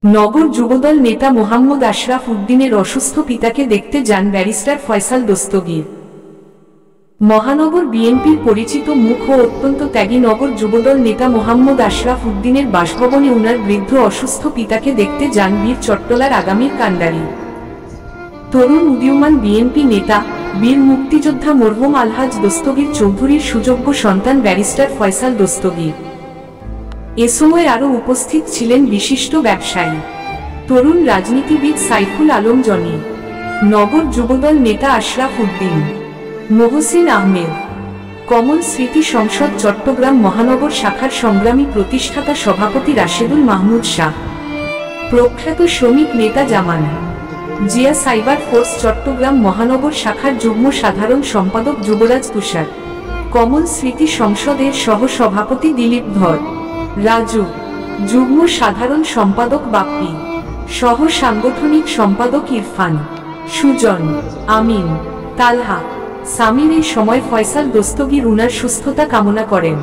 নগর যুবদল নেতা মোহাম্মদ আশরাফ উদ্দিনের অসুস্থ পিতাকে দেখতে যান ব্যারিস্টার ফয়সাল দস্তগীর। মহানগর বিএনপির পরিচিত মুখ ও অত্যন্ত ত্যাগী নগর যুবদল নেতা মোহাম্মদ আশরাফ উদ্দিনের বাসভবনে উনার বৃদ্ধ অসুস্থ পিতাকে দেখতে যান বীর চট্টলার আগামীর কান্ডারি তরুণ উদীয়মান বিএনপি নেতা বীর মুক্তিযোদ্ধা মরহুম আলহাজ দস্তগীর চৌধুরীর সুযোগ্য সন্তান ব্যারিস্টার ফয়সাল দস্তগীর। এ সময় আরও উপস্থিত ছিলেন বিশিষ্ট ব্যবসায়ী তরুণ রাজনীতিবিদ সাইফুল আলম জনি, নগর যুবদল নেতা আশরাফ উদ্দিন, মহসিন আহমেদ, কমল স্মৃতি সংসদ চট্টগ্রাম মহানগর শাখার সংগ্রামী প্রতিষ্ঠাতা সভাপতি রাশেদুল মাহমুদ শাহ, প্রখ্যাত শ্রমিক নেতা জামান জিয়া, সাইবার ফোর্স চট্টগ্রাম মহানগর শাখার যুগ্ম সাধারণ সম্পাদক যুবরাজ তুষার, কমল স্মৃতি সংসদের সহ সভাপতি দিলীপ ধর, রাজু, যুগ্ম সাধারণ সম্পাদক বাপ্পি, সহ সাংগঠনিক সম্পাদক ইরফান, সুজন, আমিন, তালহা, সামির। এই সময় ফয়সাল দস্তগীর উনার সুস্থতা কামনা করেন।